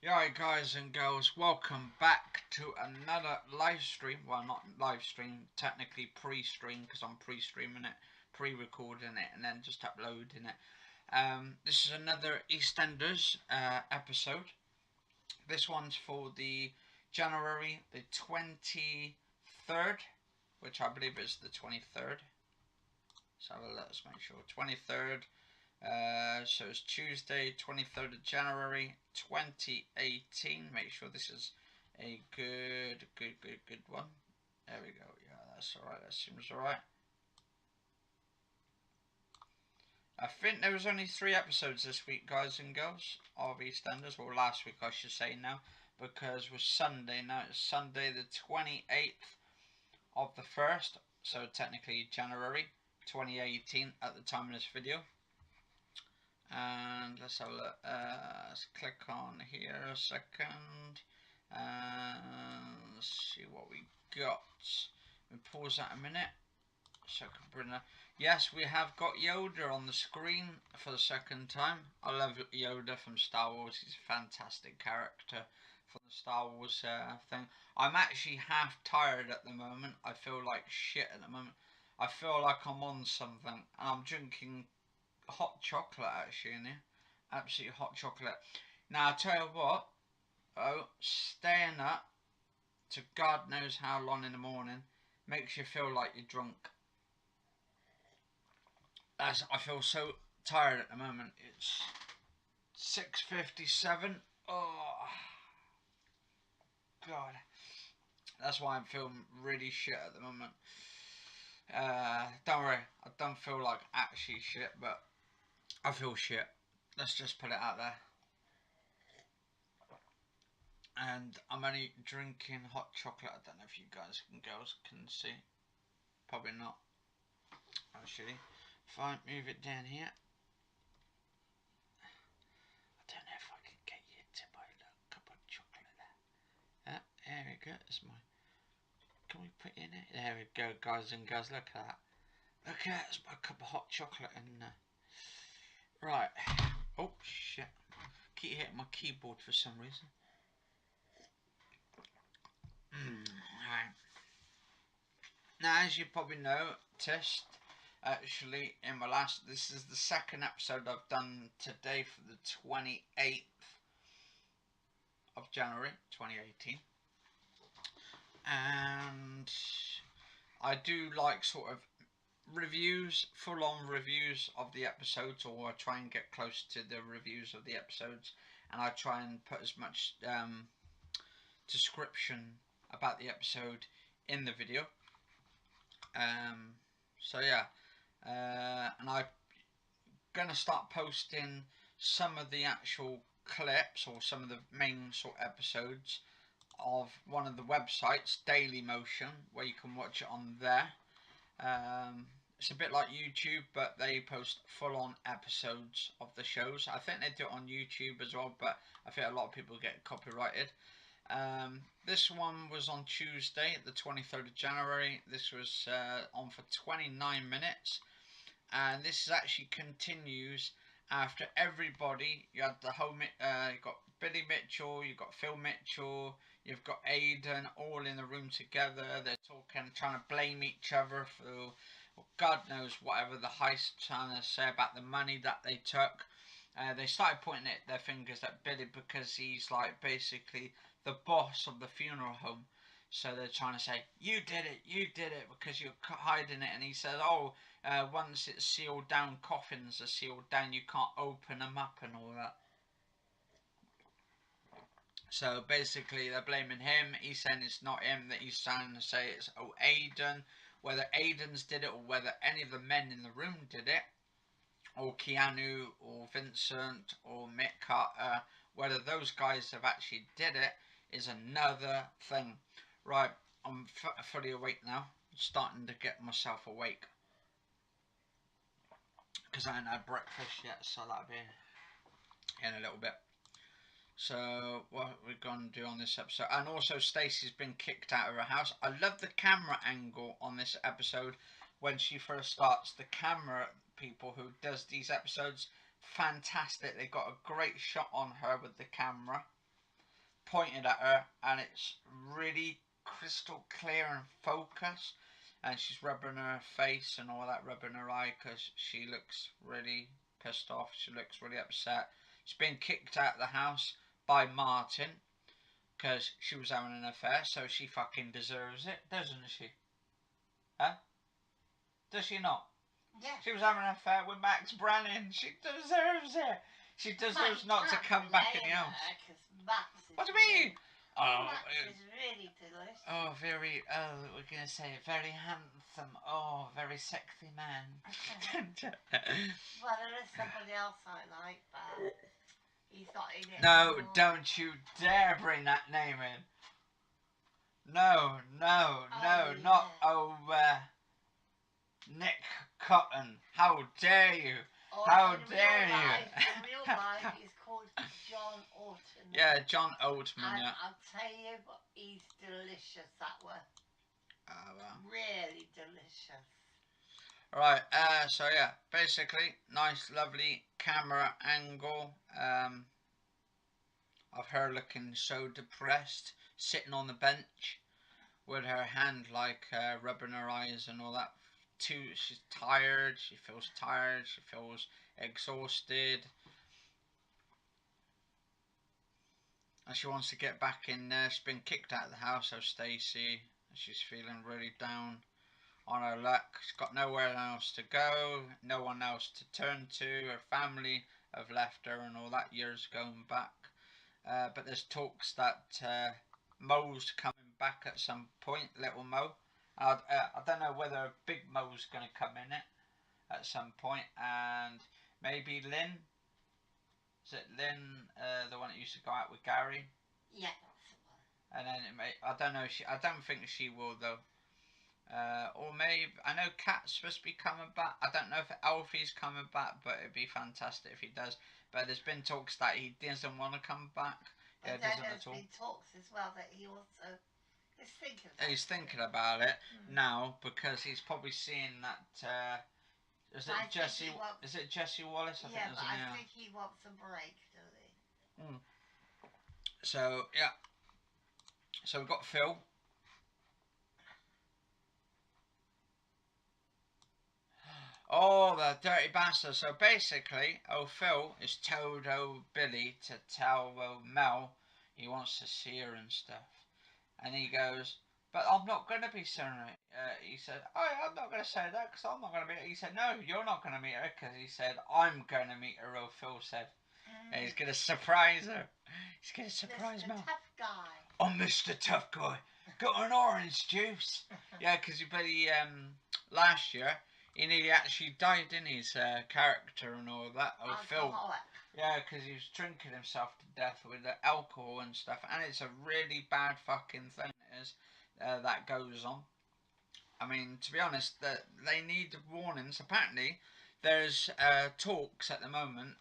Yeah, guys and girls, welcome back to another live stream. Well, not live stream, technically pre-stream because I'm pre-streaming it, pre-recording it, and then just uploading it. This is another Eastenders episode. This one's for the January the 23rd, which I believe is the 23rd. So let's make sure 23rd. So it's Tuesday, 23rd of January, 2018. Make sure this is a good one. There we go. Yeah, that's alright. That seems alright. I think there was only 3 episodes this week, guys and girls, of EastEnders. Or last week, I should say now, because it was Sunday. Now it's Sunday the 28th of the 1st. So technically January 2018 at the time of this video. And let's have a look. Let's click on here a second and see what we got. We pause that a minute so I can bring that. Yes, we have got Yoda on the screen for the second time. I love Yoda from Star Wars. He's a fantastic character for the Star Wars thing. I'm actually half tired at the moment. I feel like shit at the moment. I feel like I'm on something, and I'm drinking hot chocolate actually in here. Absolutely hot chocolate. Now I'll tell you what, staying up to God knows how long in the morning makes you feel like you're drunk. I feel so tired at the moment. It's 6:57. Oh God. That's why I'm feeling really shit at the moment. Don't worry, I don't feel like actually shit, but I feel shit. Let's just put it out there. And I'm only drinking hot chocolate. I don't know if you guys and girls can see. Probably not. Actually, if I move it down here, I don't know if I can get you to buy a cup of chocolate there. There we go. That's my. Can we put in it? There we go, guys and girls. Look at that. Look at that. It's my cup of hot chocolate and. Right. Oh shit! Keep hitting my keyboard for some reason. Right. Now, as you probably noticed, actually, in my last, this is the second episode I've done today for the 28th of January 2018. And I do like sort of reviews, full-on reviews of the episodes, or I try and get close to the reviews of the episodes, and I try and put as much description about the episode in the video. So yeah, and I'm gonna start posting some of the actual clips or some of the main sort of episodes of one of the websites, Daily Motion, where you can watch it on there. It's a bit like YouTube, but they post full-on episodes of the shows. I think they do it on YouTube as well, but I think a lot of people get copyrighted. This one was on Tuesday, the 23rd of January. This was on for 29 minutes. And this actually continues after everybody. You had the whole, you got Billy Mitchell, you've got Phil Mitchell, you've got Aidan, all in the room together. They're talking, trying to blame each other for, well, God knows whatever the heist trying to say about the money that they took. They started pointing their fingers at Billy because he's like basically the boss of the funeral home. So they're trying to say, you did it because you're hiding it. And he says, oh, once it's sealed down, coffins are sealed down, you can't open them up and all that. So basically they're blaming him. He's saying it's not him, that he's trying to say it's Aidan. Whether Aidan's did it or whether any of the men in the room did it, or Keanu or Vincent or Mick Carter, whether those guys have actually did it is another thing. Right, I'm fully awake now. I'm starting to get myself awake because I haven't had breakfast yet, so that'll be in a little bit. So what we're going to do on this episode, and also Stacey's been kicked out of her house. I love the camera angle on this episode when she first starts. The camera people who does these episodes, fantastic. They got a great shot on her with the camera. pointed at her, and it's really crystal clear and focused. And she's rubbing her face and all that, rubbing her eye because she looks really pissed off. She looks really upset. She's been kicked out of the house by Martin because she was having an affair, so she fucking deserves it, doesn't she? Huh? Does she not? Yeah. She was having an affair with Max Brannan. She deserves it. She deserves not to come back in the house. What do you mean? Oh, Max is really delicious. Oh, very, we're going to say very handsome. Oh, very sexy man. Well, there is somebody else I like, but he's not in it No, anymore. don't you dare bring that name in. No, no, no, yeah. not Nick Cotton. How dare you? How dare you? In real life, he's called John Alton. Yeah, John Altman, and yeah. I'll tell you, he's delicious, that one. Well. Really delicious. Right, so yeah, basically, nice, lovely camera angle of her looking so depressed, sitting on the bench with her hand like rubbing her eyes and all that. She's tired, she feels exhausted. And she wants to get back in there. She's been kicked out of the house, so Stacey. She's feeling really down on her luck. She's got nowhere else to go, no one else to turn to. Her family have left her and all that, years going back. But there's talks that Mo's coming back at some point, little Mo. I don't know whether Big Mo's going to come in it at some point, and maybe Lynn. Is it Lynn, the one that used to go out with Gary? Yeah. And then I don't know. I don't think she will though. Or maybe I know Kat's supposed to be coming back. I don't know if Alfie's coming back, but it'd be fantastic if he does. But there's been talks that he doesn't want to come back. Yeah, there's been talks as well that he also is thinking about He's thinking about it now because he's probably seeing that. Is it Jesse? Is it Jesse Wallace? I think he wants a break, doesn't he? So yeah. So we've got Phil. Oh, the dirty bastard. So basically, Phil has told Billy to tell Mel he wants to see her and stuff. And he goes, but I'm not going to be seeing her. He said, oh, I'm not going to say that because I'm not going to meet her. He said, no, you're not going to meet her because he said, I'm going to meet her, Phil said. And he's going to surprise her. He's going to surprise Mel. Mr. Tough Guy. I'm Mr. Tough Guy. Got an orange juice. Yeah, because last year, he nearly actually died in his character and all that. Phil. Yeah, because he was drinking himself to death with the alcohol and stuff. And it's a really bad fucking thing that goes on. I mean, to be honest, they need warnings. Apparently, there's talks at the moment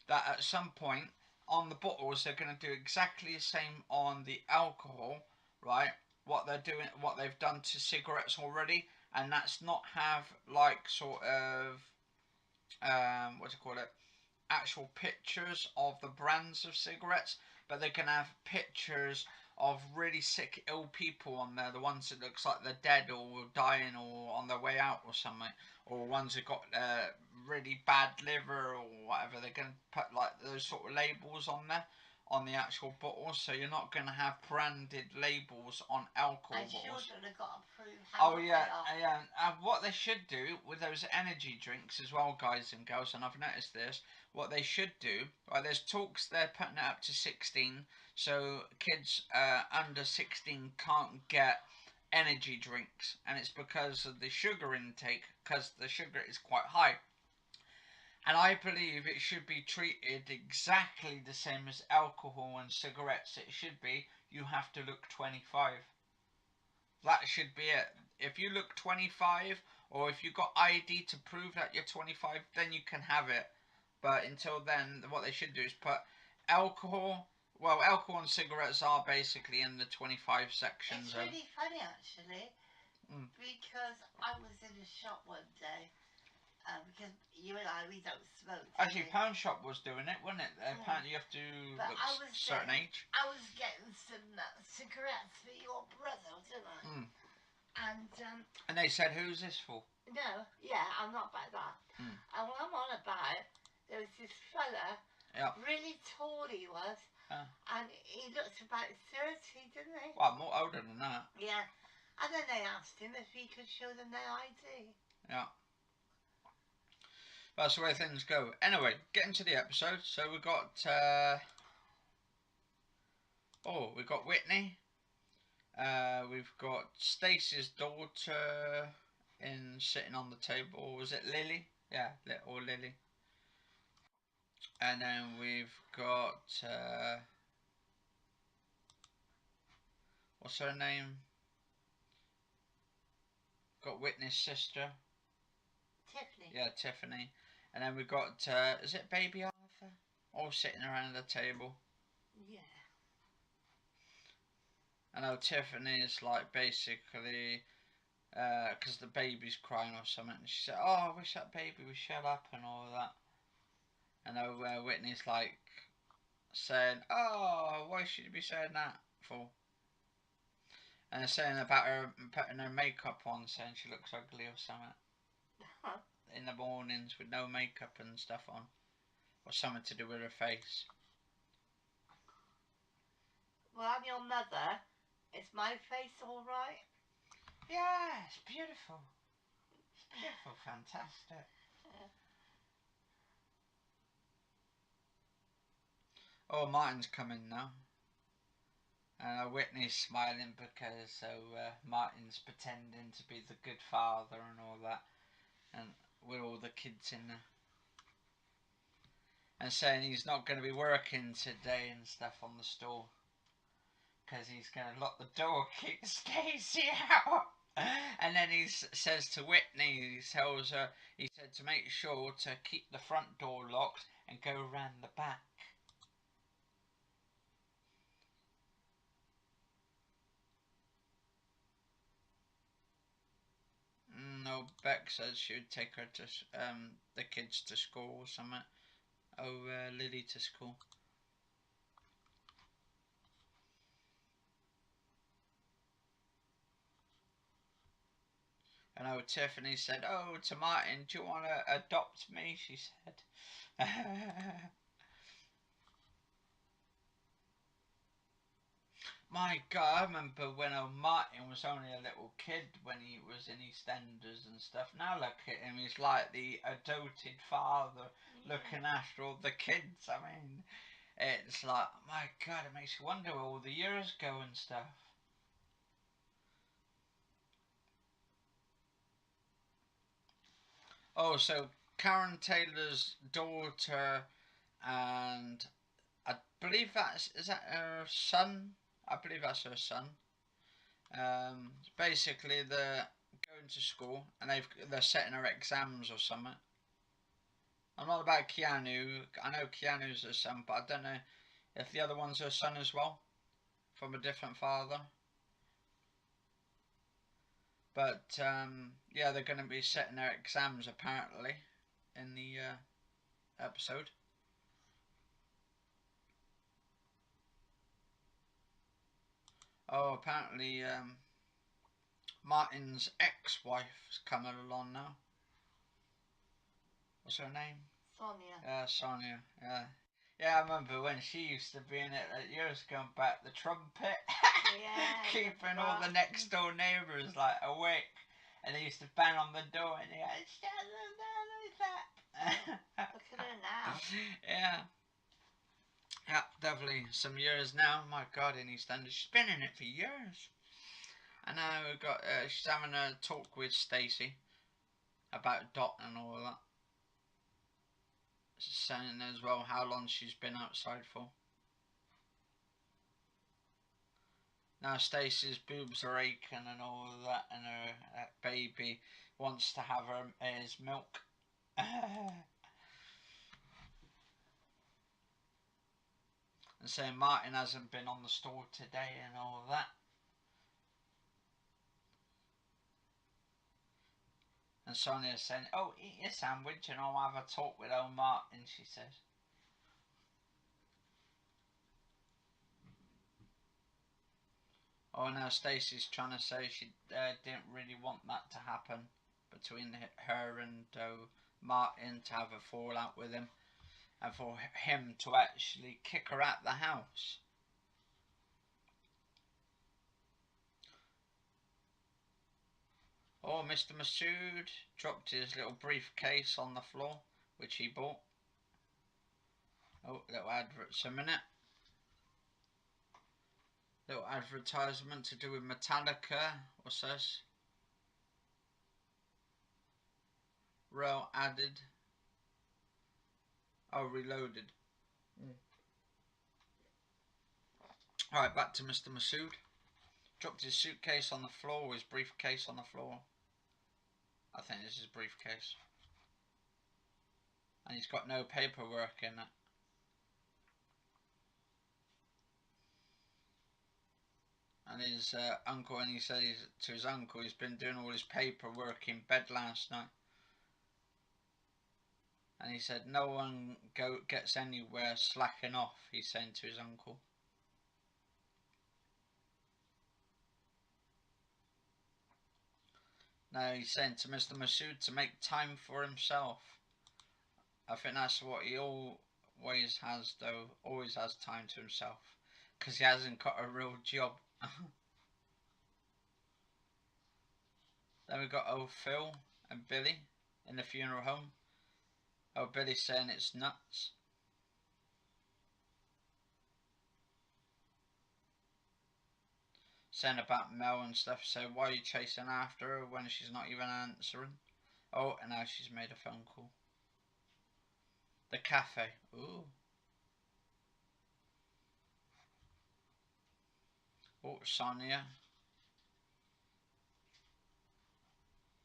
that at some point on the bottles they're going to do exactly the same on the alcohol, right? What they've done to cigarettes already, and that's not have like sort of what do you call it? Actual pictures of the brands of cigarettes, but they can have pictures of really sick, ill people on there. The ones that looks like they're dead or dying or on their way out or something, or ones that got really bad liver or whatever. They're going to put like those sort of labels on there on the actual bottles, so you're not going to have branded labels on alcohol and bottles. Children have got to prove how yeah. And what they should do with those energy drinks as well, guys and girls, and I've noticed this. What they should do, right? There's talks they're putting it up to 16, so kids under 16 can't get energy drinks, and it's because of the sugar intake, because the sugar is quite high. And I believe it should be treated exactly the same as alcohol and cigarettes. It should be, you have to look 25. That should be it. If you look 25, or if you've got ID to prove that you're 25, then you can have it. But until then, what they should do is put alcohol. Well, alcohol and cigarettes are basically in the 25 sections. It's really funny actually, because I was in a shop one day because you and I, we don't smoke. Actually, Pound Shop was doing it, wasn't it? Apparently, you have to But look a certain age. I was getting some cigarettes for your brother, didn't I? Mm. And they said, "Who's this for?" No, yeah, I'm not about that. Mm. And what I'm on about, there was this fella, really tall he was, and he looked about 30, didn't he? Well, more older than that. Yeah. And then they asked him if he could show them their ID. Yeah. That's the way things go. Anyway, getting to the episode. So we got we got Whitney. We've got Stacey's daughter sitting on the table. Or was it Lily? Yeah, or Lily. And then we've got what's her name? Got Whitney's sister. Tiffany. Yeah, Tiffany. And then we've got is it Baby Arthur? All sitting around the table. Yeah. I know Tiffany is like basically because the baby's crying or something. And she said, "Oh, I wish that baby would shut up," and all that. And Whitney's like saying, "Oh, why should you be saying that for?" And they're saying about her putting her makeup on, saying she looks ugly or something. In the mornings with no makeup and stuff on. Or something to do with her face. Well, I'm your mother. Is my face alright? Yeah, it's beautiful. It's beautiful, fantastic. Oh, Martin's coming now. And Whitney's smiling because Martin's pretending to be the good father and all that. And with all the kids in there. And saying he's not going to be working today and stuff on the store. Because he's going to lock the door, keep Stacey out. And then he says to Whitney, he tells her, he said to make sure to keep the front door locked and go round the back. No, Beck says she would take her to the kids to school or something. Lily to school. And Tiffany said, "Oh, to Martin, do you want to adopt me?" She said. My God, I remember when Martin was only a little kid when he was in Eastenders and stuff. Now look at him, he's like the adopted father looking after all the kids. I mean, it's like, my God, it makes you wonder where all the years go and stuff. Oh, so Karen Taylor's daughter and I believe is that her son? I believe that's her son. Basically, they're going to school and they're setting her exams or something. I'm not about Keanu. I know Keanu's her son, but I don't know if the other one's her son as well, from a different father. But yeah, they're going to be setting their exams apparently in the episode. Oh, apparently Martin's ex-wife's coming along now. What's her name? Sonia. Sonia. Yeah. Yeah, I remember when she used to be in it years going back, the trumpet. Yeah. Keeping all the next door neighbours like awake. And they used to bang on the door and they go, "Shut them down with that." Look at her now. Yeah. Yeah, definitely some years now. My God, in Eastenders. She's been in it for years. And now we've got, she's having a talk with Stacey about Dot and all that. She's saying as well how long she's been outside for. Now Stacey's boobs are aching and all of that, and her baby wants to have his milk. And saying Martin hasn't been on the store today and all of that. And Sonia's saying, "Oh, eat your sandwich and I'll have a talk with old Martin," she says. Oh, now Stacey's trying to say she didn't really want that to happen between her and Martin, to have a fallout with him, and for him to actually kick her out the house. Oh, Mr. Masood dropped his little briefcase on the floor, which he bought. Oh, little adverts a minute. Little advertisement to do with Metallica. What's this? Rail added. Oh, reloaded. Alright, back to Mr. Masood. Dropped his suitcase on the floor, his briefcase on the floor. I think this is his briefcase. And he's got no paperwork in it. And his uncle, and he said to his uncle, he's been doing all his paperwork in bed last night. And he said no one gets anywhere slacking off, he's saying to his uncle. Now he's saying to Mr. Masood to make time for himself. I think that's what he always has, though. Always has time to himself. Because he hasn't got a real job. Then we got old Phil and Billy in the funeral home. Oh, Billy's saying it's nuts. Saying about Mel and stuff. So why are you chasing after her when she's not even answering? Oh, and now she's made a phone call. The cafe. Ooh. Oh, Sonia.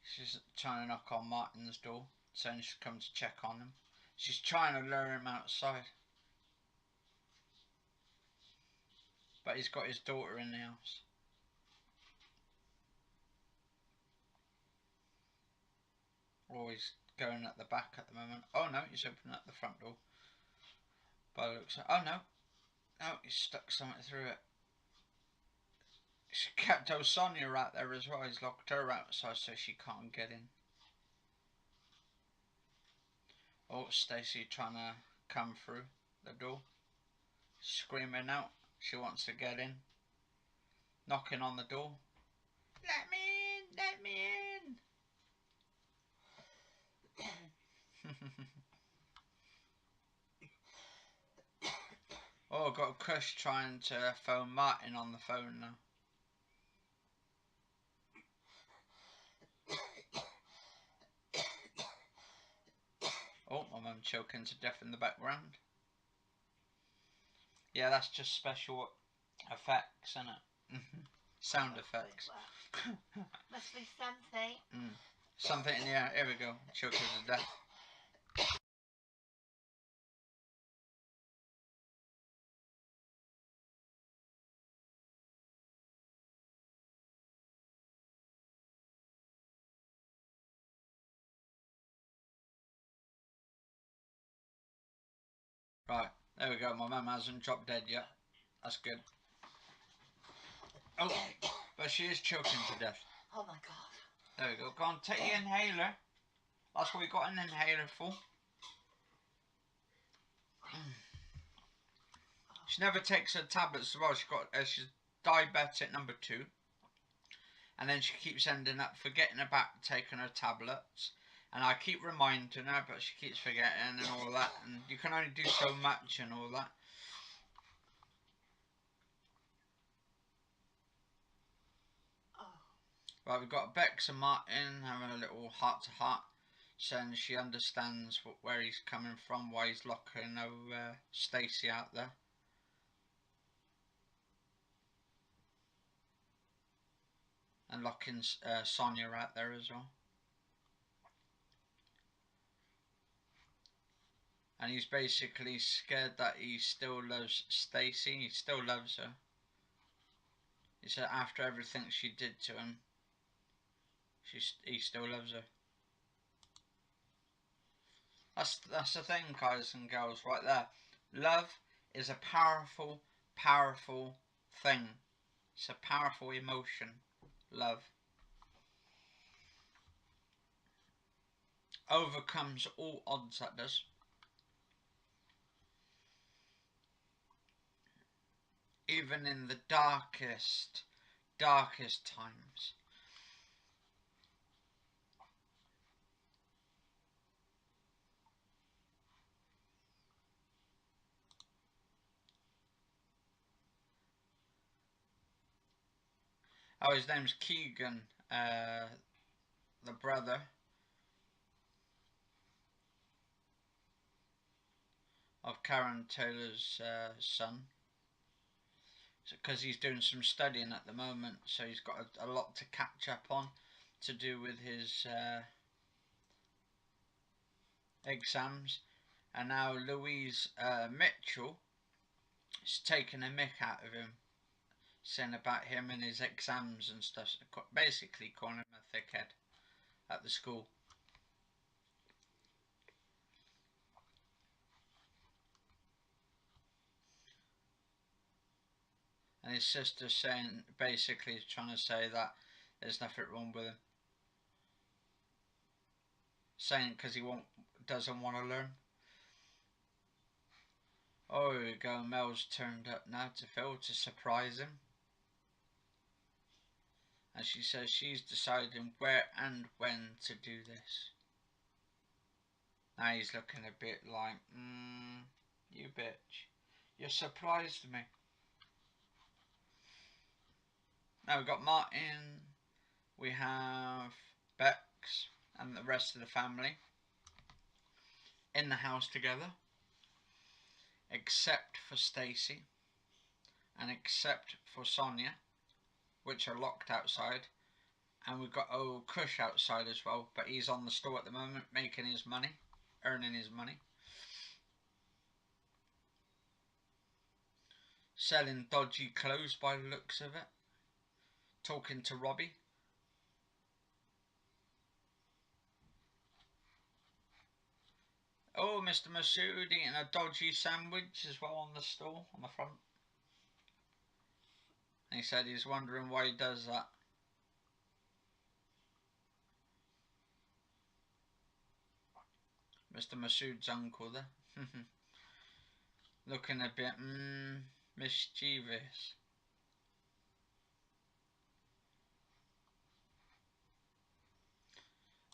She's trying to knock on Martin's door, saying she's come to check on him. She's trying to lure him outside. But he's got his daughter in the house. Or he's going at the back at the moment. Oh no, he's opening up the front door. By the looks of it. Oh no. No, he's stuck something through it. She kept old Sonia out there as well. He's locked her outside so she can't get in. Oh, Stacey trying to come through the door. Screaming out. She wants to get in. Knocking on the door. Let me in! Let me in! Oh, got Kush trying to phone Martin on the phone now. Oh, my mum choking to death in the background. Yeah, that's just special effects, isn't it? Sound effects. Must be something. Something in the air. Here we go. Choking to death. Right, there we go. My mum hasn't dropped dead yet. That's good. Oh, but she is choking to death. Oh my god. There we go. Go on, take your inhaler. That's what we got an inhaler for. She never takes her tablets as well. She's diabetic number 2. And then she keeps ending up forgetting about taking her tablets. And I keep reminding her, but she keeps forgetting and all that. And you can only do so much and all that. Right, we've got Bex and Martin having a little heart-to-heart, saying she understands where he's coming from, why he's locking Stacey out there. And locking Sonia out there as well. And he's basically scared that he still loves Stacey. He still loves her. He said after everything she did to him, he still loves her. That's the thing, guys and girls, right there. Love is a powerful, powerful thing. It's a powerful emotion. Love overcomes all odds. That does. Even in the darkest times. Oh, his name's Keegan, the brother of Karen Taylor's son. Because he's doing some studying at the moment, so he's got a lot to catch up on to do with his exams. And now Louise Mitchell is taking a mick out of him, saying about him and his exams and stuff, basically calling him a thickhead at the school. And his sister's saying, basically trying to say that there's nothing wrong with him, saying because he doesn't want to learn. Oh, here we go. Mel's turned up now to Phil to surprise him. And she says she's deciding where and when to do this. Now he's looking a bit like, you bitch. You surprised me. Now we've got Martin. We have Bex and the rest of the family in the house together. Except for Stacy. And except for Sonia, which are locked outside. And we've got old Kush outside as well, but he's on the store at the moment making his money, earning his money. Selling dodgy clothes by the looks of it. Talking to Robbie. Oh, Mr. Masood eating a dodgy sandwich as well on the stall on the front. And he said he's wondering why he does that. Mr. Masood's uncle there. Looking a bit mischievous.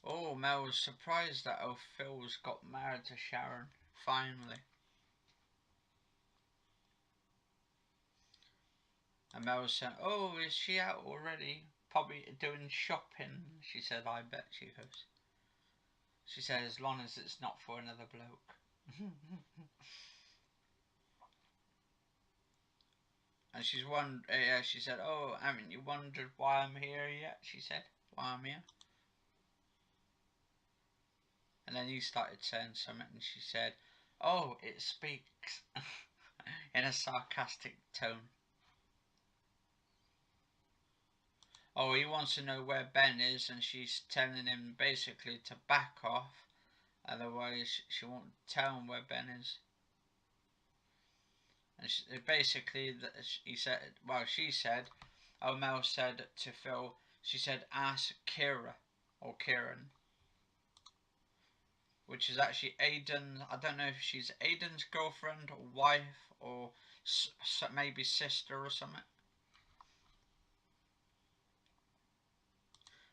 Oh, Mel was surprised that Phil's got married to Sharon. Finally. And Mel was saying, oh, is she out already? Probably doing shopping. She said, I bet she goes. She said, as long as it's not for another bloke. And she said, oh, haven't you wondered why I'm here yet? She said, why I'm here. And then he started saying something and she said, oh, it speaks in a sarcastic tone. Oh, he wants to know where Ben is and she's telling him basically to back off. Otherwise, she won't tell him where Ben is. And basically, she said, oh, Mel said to Phil, she said, ask Kira or Kieran. Which is actually Aiden. I don't know if she's Aiden's girlfriend or wife or maybe sister or something.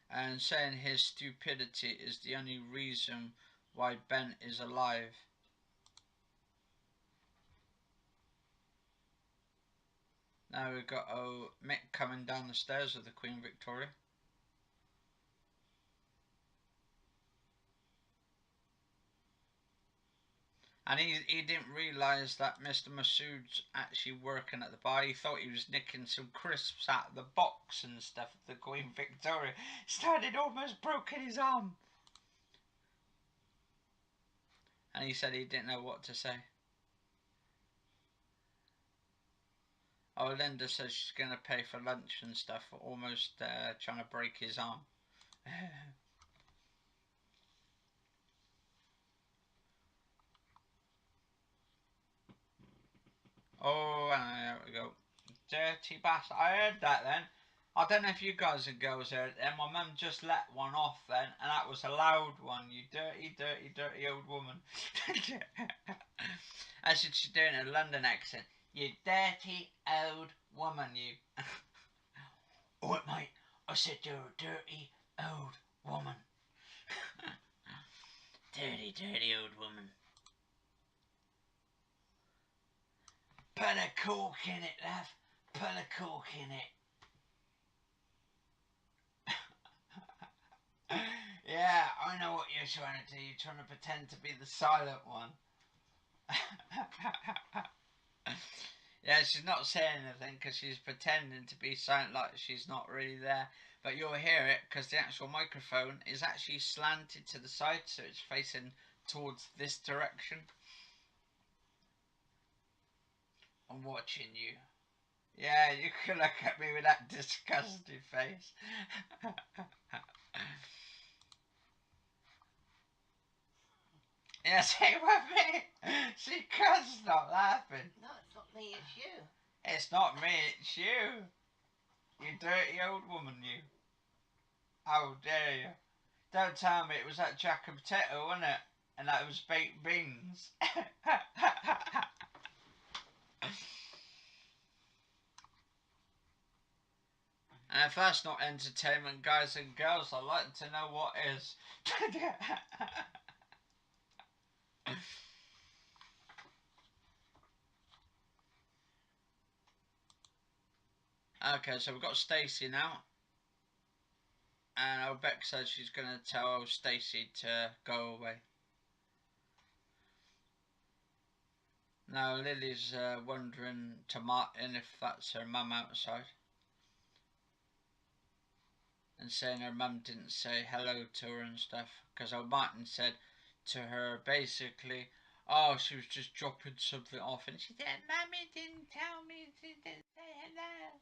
And saying his stupidity is the only reason why Ben is alive. Now we've got Mick coming down the stairs with the Queen Victoria. And he didn't realise that Mr. Masood's actually working at the bar. He thought he was nicking some crisps out of the box and stuff. The Queen Victoria started almost broken his arm. And he said he didn't know what to say. Oh, Linda says she's going to pay for lunch and stuff, almost trying to break his arm. Oh, there we go. Dirty bastard. I heard that then. I don't know if you guys and girls heard it then. My mum just let one off then, and that was a loud one. You dirty, dirty, dirty old woman. That's what she's doing a London accent. You dirty old woman, you. Oh, mate, I said you're a dirty old woman. Dirty, dirty old woman. Put a cork in it, love. Put a cork in it. Yeah, I know what you're trying to do. You're trying to pretend to be the silent one. Yeah, she's not saying anything because she's pretending to be silent like she's not really there. But you'll hear it because the actual microphone is actually slanted to the side, so it's facing towards this direction. I'm watching you. Yeah, you can look at me with that disgusting face. Yeah, say with me. She can't stop laughing. No, it's not me, it's you. It's not me, it's you. You dirty old woman, you. How dare you. Don't tell me it was that jack and potato, wasn't it? And that was baked beans. And if that's not entertainment, guys and girls, I'd like to know what is. Okay, so we've got Stacey now. And Beck says she's going to tell Stacey to go away. Now Lily's wondering to Martin if that's her mum outside. And saying her mum didn't say hello to her and stuff. Because old Martin said to her basically, oh, she was just dropping something off. And she said, Mummy didn't tell me, she didn't say hello.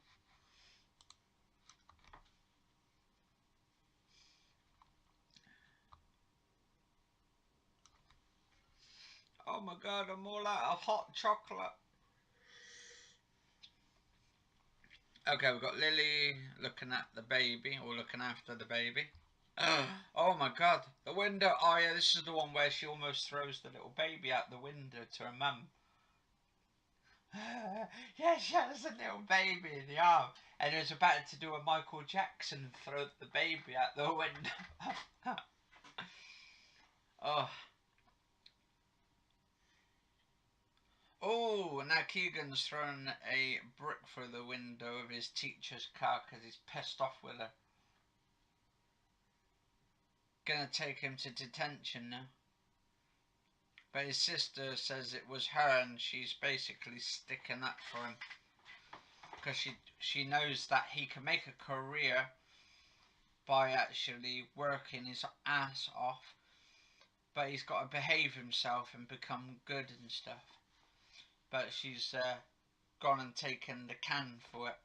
Oh my god, I'm all out of hot chocolate. Okay, we've got Lily looking at the baby, or looking after the baby. Oh my god, the window. Oh yeah, this is the one where she almost throws the little baby out the window to her mum. Yeah, she has a little baby in the arm, and it was about to do a Michael Jackson and throw the baby out the window. Oh. Oh, now Keegan's thrown a brick through the window of his teacher's car because he's pissed off with her. Gonna take him to detention now. But his sister says it was her and she's basically sticking up for him. Because she knows that he can make a career by actually working his ass off. But he's got to behave himself and become good and stuff. But she's gone and taken the can for it.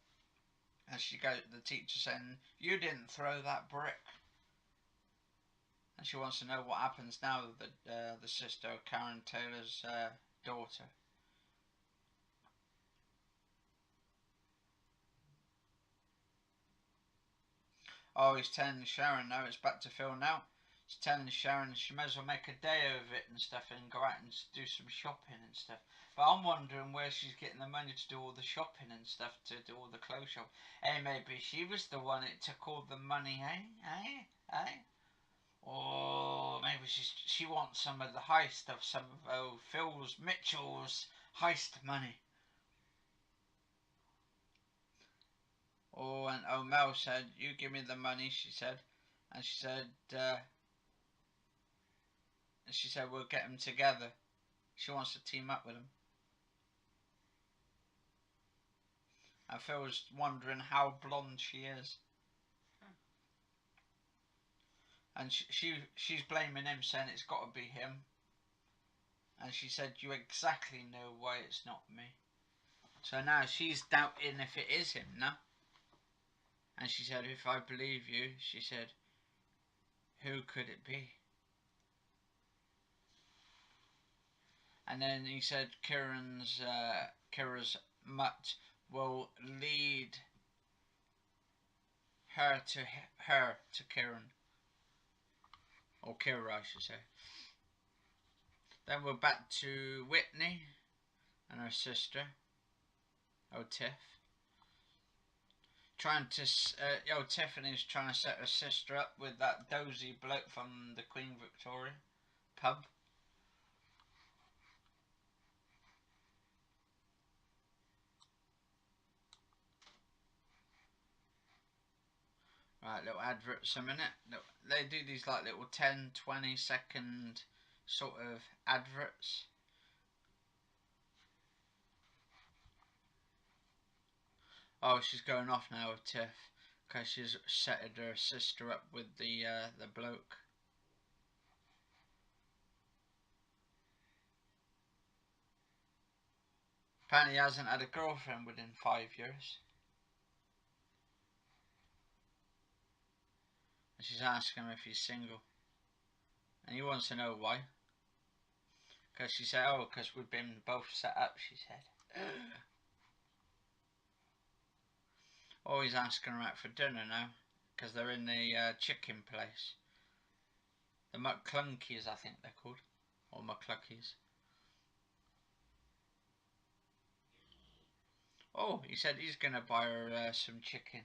And she goes to the teacher saying, you didn't throw that brick. And she wants to know what happens now with the sister of Karen Taylor's daughter. Oh, he's telling Sharon now, it's back to Phil now. He's telling Sharon she may as well make a day of it and stuff and go out and do some shopping and stuff. But I'm wondering where she's getting the money to do all the shopping and stuff, to do all the clothes shop. Hey, maybe she was the one that took all the money, eh? Or maybe she wants some of the heist of some of Phil's, Mitchell's heist money. Oh, and Mel said, you give me the money, she said. And she said, we'll get them together. She wants to team up with him. And Phil was wondering how blonde she is. And she's blaming him, saying it's got to be him. And she said, you exactly know why it's not me. So now she's doubting if it is him now. And she said, if I believe you, she said, who could it be? And then he said Kieran's Kira's mutt will lead her to Kieran, or Kira, I should say. Then we're back to Whitney and her sister, Tiff. Tiffany's trying to set her sister up with that dozy bloke from the Queen Victoria pub. Right, little adverts a minute. They do these like little 10-20 second sort of adverts. Oh, she's going off now with Tiff because she's set her sister up with the bloke. Apparently he hasn't had a girlfriend within 5 years. And she's asking him if he's single. And he wants to know why. Because she said, oh, because we've been both set up, she said. Oh, he's asking her out for dinner now. Because they're in the chicken place. The McClunkies, I think they're called. Or McCluckies. Oh, he said he's going to buy her some chicken.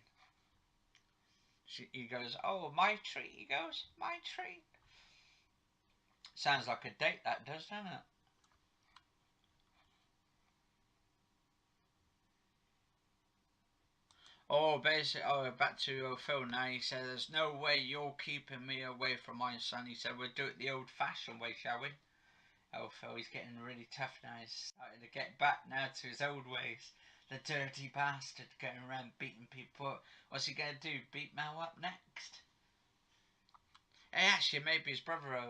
He goes, oh, my treat. He goes, my treat. Sounds like a date, that does, doesn't it? Oh, basically, back to Phil now. He said, there's no way you're keeping me away from my son. He said, we'll do it the old-fashioned way, shall we? Oh, Phil, he's getting really tough now. He's starting to get back now to his old ways. The dirty bastard going around beating people up. What's he going to do? Beat Mel up next? Hey, actually, maybe his brother,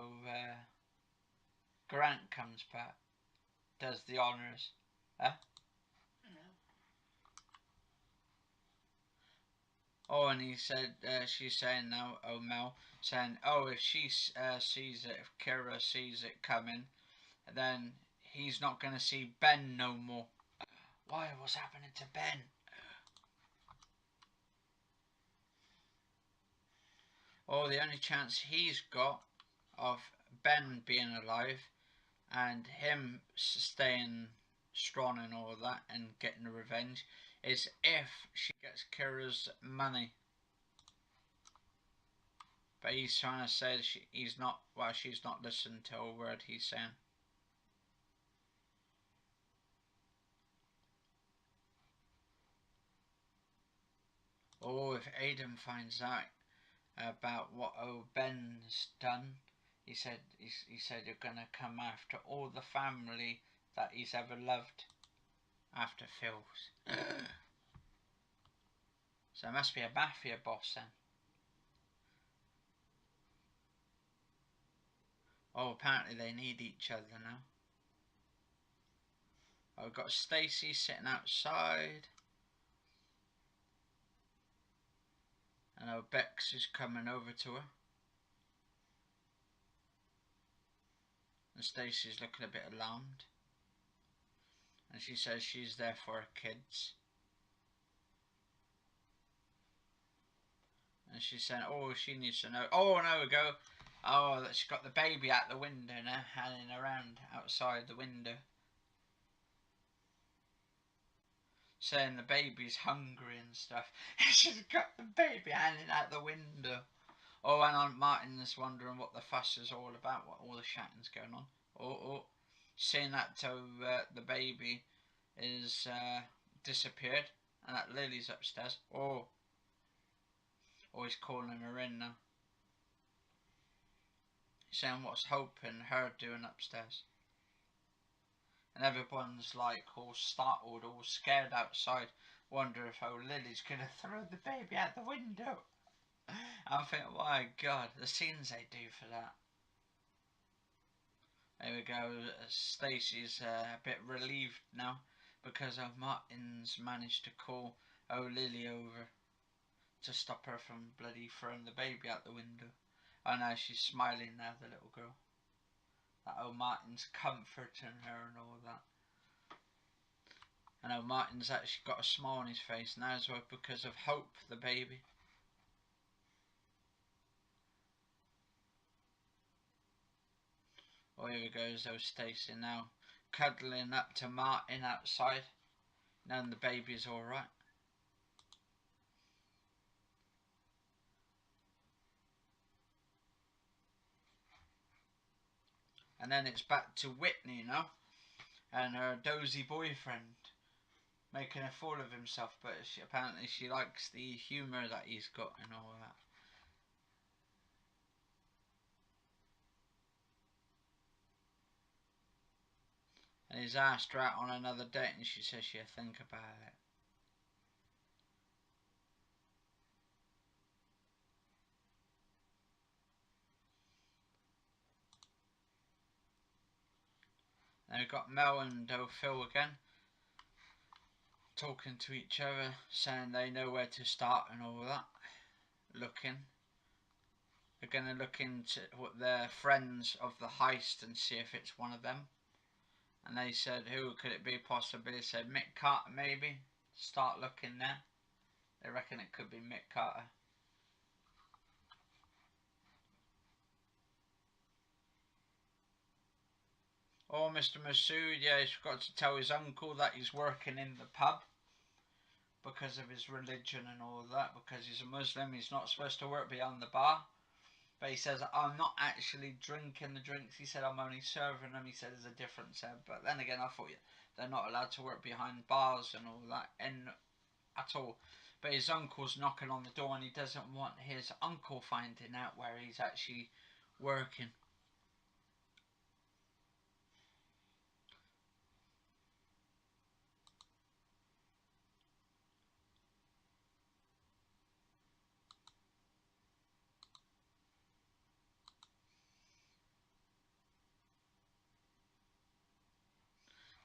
Grant, comes back. Does the honours. Huh? Oh, and he said, she's saying now, Mel, saying, oh, if she sees it, if Kira sees it coming, then he's not going to see Ben no more. Why? What's happening to Ben? Oh, the only chance he's got of Ben being alive and him staying strong and all that and getting revenge is if she gets Kira's money. But he's trying to say she's not listening to a word he's saying. Oh, if Aidan finds out about what Ben's done, he said you're gonna come after all the family that he's ever loved after Phil's. So it must be a mafia boss then. Oh, apparently they need each other now. Oh, we've got Stacey sitting outside. And Bex is coming over to her. And Stacey's looking a bit alarmed. And she says she's there for her kids. And she's saying, oh, she needs to know. Oh, no, we go. Oh, she's got the baby out the window now, hanging around outside the window. Saying the baby's hungry and stuff. She's got the baby hanging out the window. Oh, and Aunt Martin's wondering what the fuss is all about, what all the shouting's going on. Oh, seeing that the baby is disappeared, and that Lily's upstairs. Oh, he's calling her in now. He's saying what's Hope and her doing upstairs. And everyone's like all startled, all scared outside, wonder if Lily's gonna throw the baby out the window. I'm thinking, my God, the scenes they do for that. There we go. Stacey's a bit relieved now because Martin's managed to call Lily over to stop her from bloody throwing the baby out the window. Oh, now she's smiling now, the little girl. That Martin's comforting her and all that. I know Martin's actually got a smile on his face now as well because of Hope, the baby. Oh, here we go, though, Stacey now cuddling up to Martin outside, knowing the baby's alright. And then it's back to Whitney now, and her dozy boyfriend, making a fool of himself, but apparently she likes the humour that he's got and all that. And he's asked her out on another date and she says she'll think about it. Then we've got Mel and Phil again, talking to each other, saying they know where to start and all that. Looking. They're going to look into what their friends of the heist and see if it's one of them. And they said, who could it be possibly? They said Mick Carter maybe. Start looking there. They reckon it could be Mick Carter. Oh, Mr. Masood, yeah, he's forgot to tell his uncle that he's working in the pub because of his religion and all that, because he's a Muslim, he's not supposed to work behind the bar. But he says, I'm not actually drinking the drinks. He said, I'm only serving them. He said, there's a difference there. But then again, I thought they're not allowed to work behind bars and all that at all. But his uncle's knocking on the door and he doesn't want his uncle finding out where he's actually working.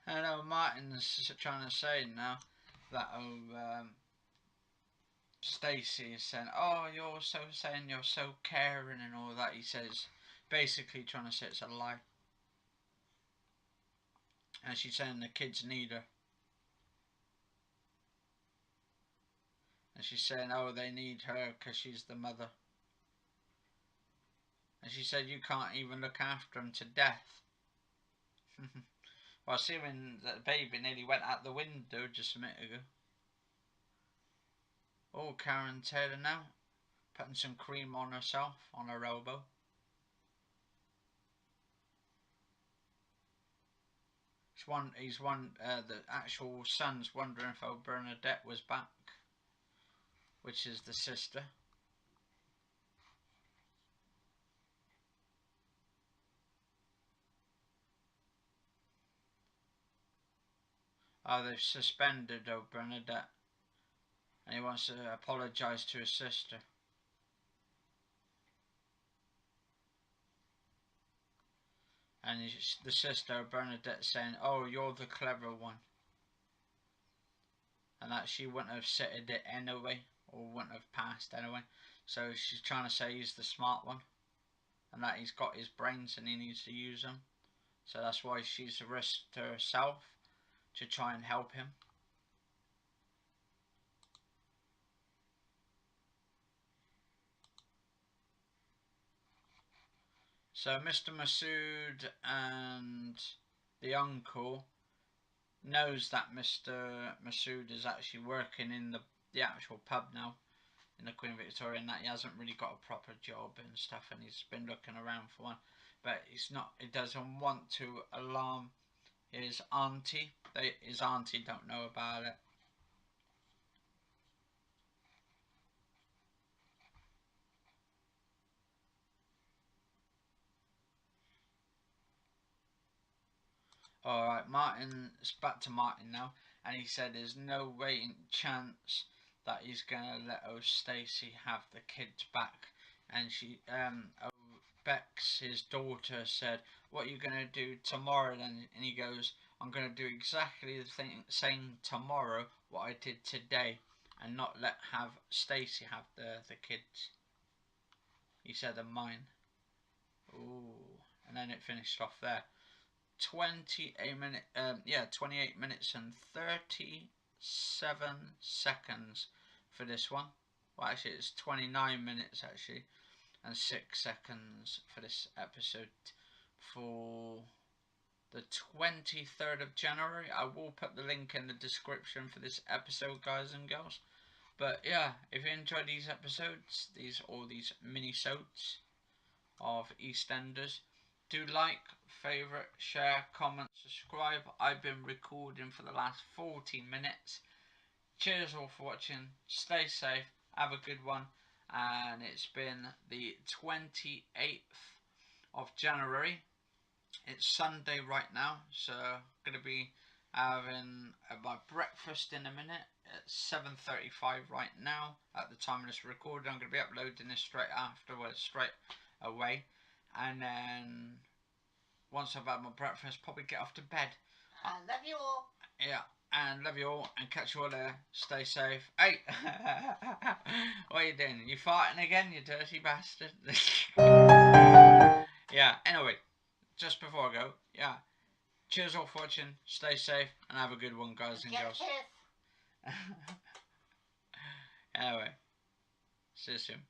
I know Martin's trying to say now that Stacey is saying, oh, you're so saying you're so caring and all that. He says, basically trying to say it's a lie. And she's saying the kids need her. And she's saying, oh, they need her because she's the mother. And she said, you can't even look after them to death. Well, assuming that the baby nearly went out the window just a minute ago. Oh, Karen Taylor now, putting some cream on herself, on her elbow. The actual son's wondering if old Bernadette was back, which is the sister. Oh, they've suspended old Bernadette, and he wants to apologise to his sister. And the sister, Bernadette, saying, oh, you're the clever one. And that she wouldn't have sitted it anyway, or wouldn't have passed anyway. So she's trying to say he's the smart one, and that he's got his brains and he needs to use them. So that's why she's risked herself to try and help him. So Mr. Masood and the uncle knows that Mr. Masood is actually working in the actual pub now in the Queen Victoria, and that he hasn't really got a proper job and stuff, and he's been looking around for one, but he doesn't want to alarm his auntie. His auntie don't know about it. Alright, it's back to Martin now, and he said there's no way in chance that he's gonna let Stacey have the kids back. And Bex, his daughter, said, what are you gonna do tomorrow then? And he goes, I'm gonna do exactly the same tomorrow what I did today, and not have Stacey have the kids. He said, they're mine. Ooh, and then it finished off there. 28 minutes and 37 seconds for this one. Well, actually, it's 29 minutes actually, and 6 seconds for this episode for the 23rd of January. I will put the link in the description for this episode, guys and girls. But yeah, if you enjoy these episodes, these mini-sodes of Eastenders, do like, favourite, share, comment, subscribe. I've been recording for the last 14 minutes. Cheers all for watching. Stay safe. Have a good one. And it's been the 28th of January. It's Sunday right now, so I'm going to be having my breakfast in a minute at 7:35 right now. At the time of this recording, I'm going to be uploading this straight afterwards, straight away. And then once I've had my breakfast, probably get off to bed. I love you all. Yeah, and love you all, and catch you all there. Stay safe. Hey, what are you doing? You farting again, you dirty bastard? Yeah, anyway, just before I go, yeah, cheers all for watching, stay safe, and have a good one, guys and girls. Anyway, see you soon.